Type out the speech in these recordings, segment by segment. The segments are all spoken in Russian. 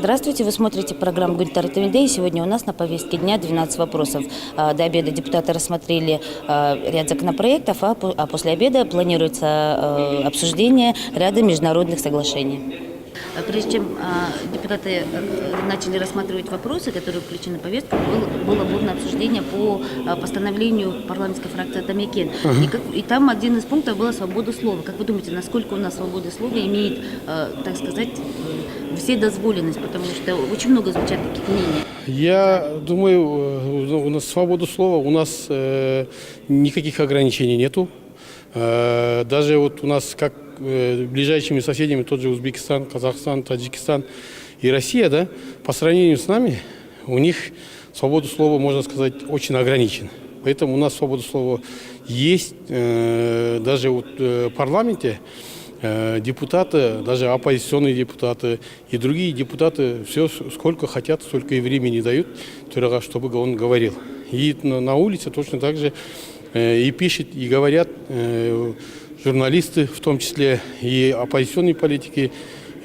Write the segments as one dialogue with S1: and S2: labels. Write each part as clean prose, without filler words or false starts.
S1: Здравствуйте, вы смотрите программу «Гультар ТВД», и сегодня у нас на повестке дня 12 вопросов. До обеда депутаты рассмотрели ряд законопроектов, а после обеда планируется обсуждение ряда международных соглашений. Прежде чем депутаты начали рассматривать вопросы, которые включены в повестку, было бурное обсуждение по постановлению парламентской фракции «Атамекен». И там один из пунктов была свобода слова. Как вы думаете, насколько у нас свобода слова имеет, так сказать, вседозволенность? Потому что очень много звучат таких мнений.
S2: Я думаю, у нас свобода слова, у нас никаких ограничений нету. Даже вот у нас как ближайшими соседями, тот же Узбекистан, Казахстан, Таджикистан и Россия, да, по сравнению с нами, у них свобода слова, можно сказать, очень ограничена. Поэтому у нас свобода слова есть. Даже вот в парламенте депутаты, даже оппозиционные депутаты и другие депутаты все сколько хотят, столько и времени дают, чтобы он говорил. И на улице точно так же и пишут, и говорят журналисты, в том числе и оппозиционные политики,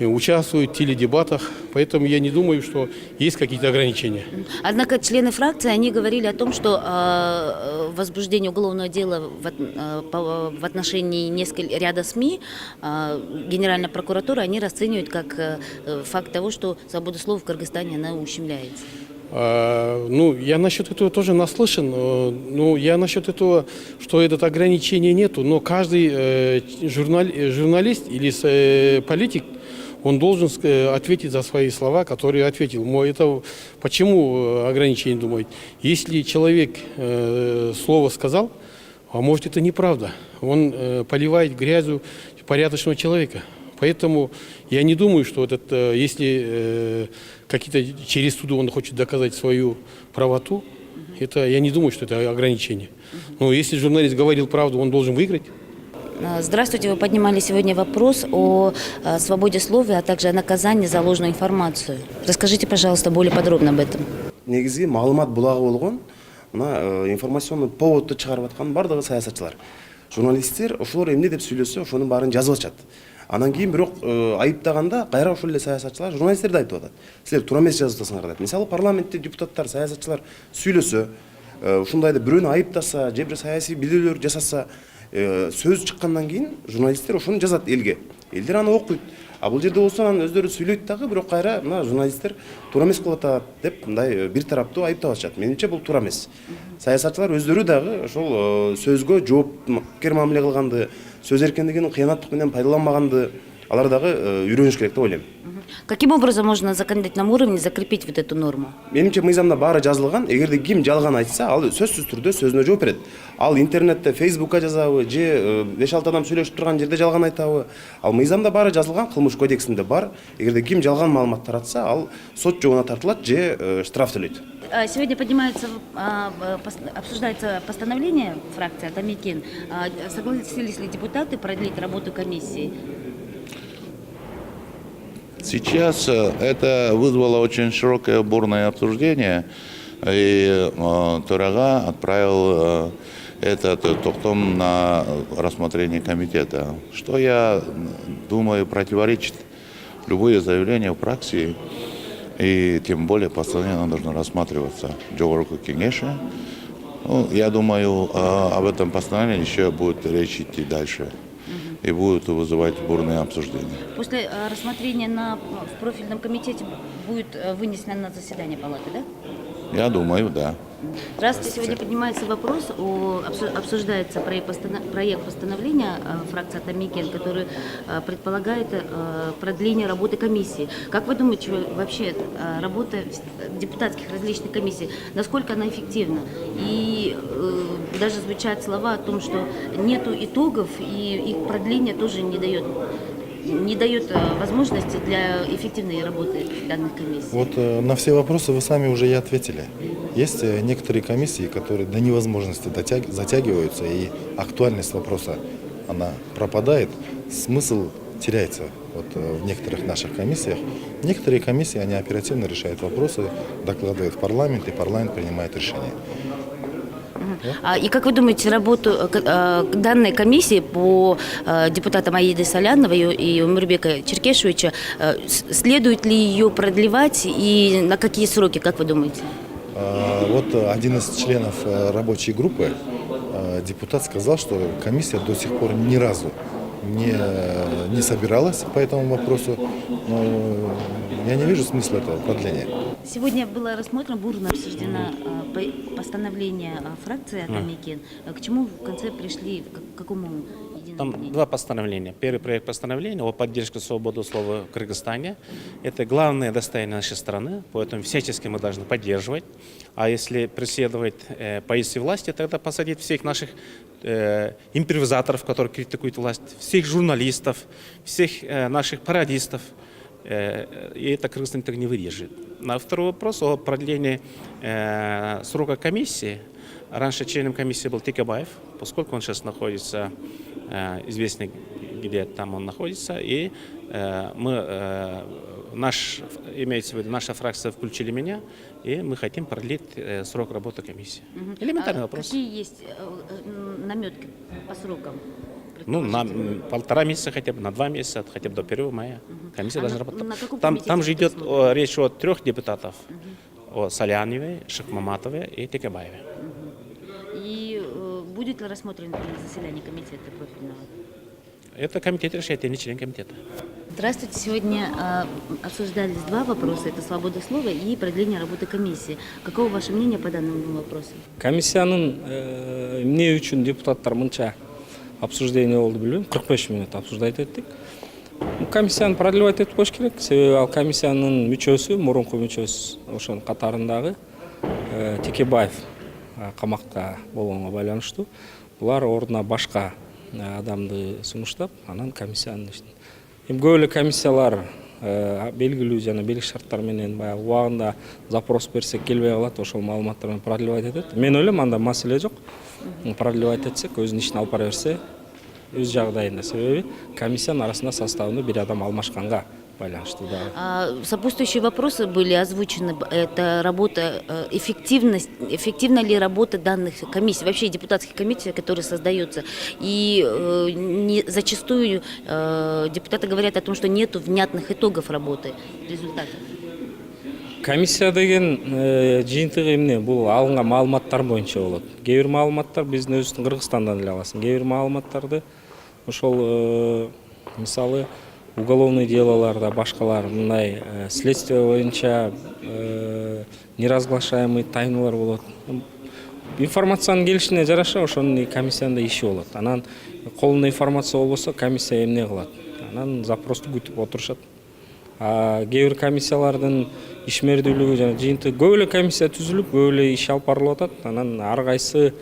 S2: участвуют в теледебатах. Поэтому я не думаю, что есть какие-то ограничения.
S1: Однако члены фракции, они говорили о том, что возбуждение уголовного дела в отношении ряда СМИ Генеральная прокуратура, они расценивают как факт того, что свобода слова в Кыргызстане, она ущемляется.
S2: Я насчет этого тоже наслышан. Я насчет этого, что это ограничения нету. Но каждый журналист или политик, он должен ответить за свои слова, которые ответил. Это почему ограничение думают? Если человек слово сказал, а может это неправда, он поливает грязью порядочного человека. Поэтому я не думаю, что если какие-то через суд он хочет доказать свою правоту, я не думаю, что это ограничение. Но если журналист говорил правду, он должен выиграть.
S1: Здравствуйте, вы поднимали сегодня вопрос о свободе слова, а также о наказании за ложную информацию. Расскажите, пожалуйста, более подробно об этом.
S3: Негізгі маалымат бұлағы болған, мына информационный поводты шығарып атқан бардығы саясатшылар. Журналисттер ошолор эмне деп сүйлөсө, ошонун баарын жазып атышат. Анан кийин бирок айыптаганда кайра ошол эле саясатчылар журналисттерди айтып атат. Силер туура эмес жазып атасыңар деп. Мисалы парламентте депутаттар, саясатчылар сүйлөсө, ушундайда бирөөнү айыптаса, же бир саясий билдирүүлөр жасаса, сөз чыккандан кийин журналисттер ошону жазат элге. Элдер аны окуйт. А бул жерде болсо анан өздөрү сүйлөйт дагы, бирок кайра мына журналисттер туура эмес кылып атат деп мындай бир тараптуу айыптап атышат. Менимче бул туура эмес. Саясатчылар өздөрү дагы ошол сөзгө жоопкер мамиле кылганды, сөз эркиндигин кыянаттык менен пайдаланбаганды алар дагы үйрөнүш керек деп ойлойм.
S1: Каким образом можно на законодательном уровне закрепить вот эту норму?
S3: Менимче мыйзамда баары жазылган. Эгерде ким жалган айтса, ал сөзсүз түрдө сөзүнө жооп берет. Ал интернетте, Facebookка жазабы, же 5-6 адам сүйлөшүп турган жерде жалган айтабы. Ал мыйзамда баары жазылган, кылмыш кодексинде бар. Эгерде ким жалган маалымат таратса, ал сот жогуна тартылат же штраф төлөйт.
S1: Сегодня обсуждается постановление фракции «Атамекен». Согласились ли депутаты продлить работу комиссии?
S4: Сейчас это вызвало очень широкое бурное обсуждение, и Турага отправил этот токтом на рассмотрение комитета, что, я думаю, противоречит любые заявления в фракции, и тем более постановление должно рассматриваться в Жогорку Кеңеше. Я думаю, об этом постановлении еще будет речь идти дальше и будут вызывать бурные обсуждения.
S1: После рассмотрения в профильном комитете будет вынесено на заседание палаты, да?
S4: Я думаю, да.
S1: Здравствуйте. Сегодня поднимается вопрос, обсуждается проект постановления фракции «Атамекен», который предполагает продление работы комиссии. Как вы думаете, вообще работа депутатских различных комиссий, насколько она эффективна? И даже звучат слова о том, что нету итогов, и их продление тоже не дает возможности для эффективной работы данных комиссий.
S5: Вот на все вопросы вы сами уже и ответили. Есть некоторые комиссии, которые до невозможности затягиваются, и актуальность вопроса она пропадает, смысл теряется в некоторых наших комиссиях. Некоторые комиссии, они оперативно решают вопросы, докладывают в парламент, и парламент принимает решение.
S1: И как вы думаете, работу данной комиссии по депутатам Аиды Соляновой и Умурбека Черкешевича, следует ли ее продлевать и на какие сроки, как вы думаете?
S5: Вот один из членов рабочей группы, депутат, сказал, что комиссия до сих пор ни разу не собиралась по этому вопросу. Но я не вижу смысла этого продления.
S1: Сегодня было рассмотрено, бурно обсуждено постановление фракции «Атамекен». К чему в конце пришли, к какому единому
S6: Там
S1: мнению?
S6: два постановления. Первый проект постановления о поддержке свободы слова в Кыргызстане. Это главное достояние нашей страны, поэтому всячески мы должны поддерживать. А если преследовать позиции власти, тогда посадить всех наших импровизаторов, которые критикуют власть, всех журналистов, всех наших пародистов. И это Кыргызстан так не выдержит. На второй вопрос о продлении срока комиссии. Раньше членом комиссии был Текебаев, поскольку он сейчас находится, известно, где там он находится, и имеется в виду, наша фракция включили меня, и мы хотим продлить срок работы комиссии. Элементарный вопрос.
S1: Какие есть наметки по срокам?
S6: Ну, на 1,5 месяца хотя бы, на 2 месяца, хотя бы до 1 мая. Комиссия должна работать.
S1: на каком
S6: Там
S1: комитете
S6: же идет речь о 3 депутатов. О Соляновой, Шахмаматовой и Текебаеве.
S1: И будет ли рассмотрено на заседании комитета профильного?
S6: Это комитет решает, я не член комитета.
S1: Здравствуйте. Сегодня обсуждались два вопроса. Это свобода слова и продление работы комиссии. Каково ваше мнение по данному вопросу?
S7: Комиссияның эмне үчүн депутаттар мынча обсуждение болду билбейм, 45 минут обсуждать еттик. Комиссияны продлевать этип коюш керек, себеби ал комиссиянын мүчөсү, мурунку мүчөсү ошонун катарындагы Текебаев камакта болгонго байланыштуу. Булар ордуна башка адамды сунуштап, анан комиссиянын ишин. Көп эле комиссиялар белгилүү жана белгилүү шарттар менен баягы убагында запрос берсек келбей калат, ошол маалыматтар менен продлевать этет. Мен ойлойм, анда маселе жок. Продлевать этсек, өзүнүн ишин алып бара берсе, өз жагдайында. Себеби комиссиянын арасында составында бир адам алмашканга байланыштуу дагы.
S1: Сопутствующие вопросы были озвучены. Это работа, эффективна ли работа данных комиссий, вообще депутатских комиссий, которые создаются. И зачастую депутаты говорят о том, что нет внятных итогов работы, результатов.
S7: Комиссия деген жыйынтыгы эмне? Бул алынган маалыматтар боюнча болот. Кээ бир маалыматтар биздин өзүбүздүн Кыргызстандан эле аласың. Кээ бир маалыматтарды ошол мисалы уголовный делоларда башкалар мындай следствие боюнча неразглашаемый тайналар болот. Информациянын келишине жараша ошонун комиссиянын да иши болот. Анан колунда информация болбосо комиссия эмне кылат? Анан запросту күтүп отурушат. Кээ бир комиссиялардын ишмердүүлүгү жана жыйынтыгы көп эле комиссия түзүлүп, көп эле иш алып барылып атат. Анан ар кайсы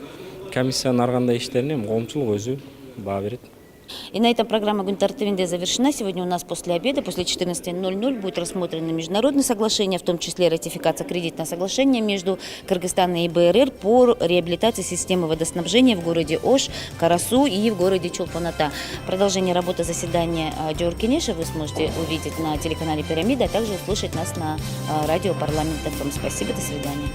S7: комиссиянын ар кандай иштерине коомчулук өзү баа берет.
S1: И на этом программа «Гүн тартибинде» завершена. Сегодня у нас после обеда, после 14:00, будет рассмотрено международное соглашение, в том числе ратификация кредитного соглашения между Кыргызстаном и БРР по реабилитации системы водоснабжения в городе Ош, Карасу и в городе Чолпон-Ата. Продолжение работы заседания Джаур Кенеша вы сможете увидеть на телеканале «Пирамида», а также услышать нас на радио Парламент ФМ. Спасибо, до свидания.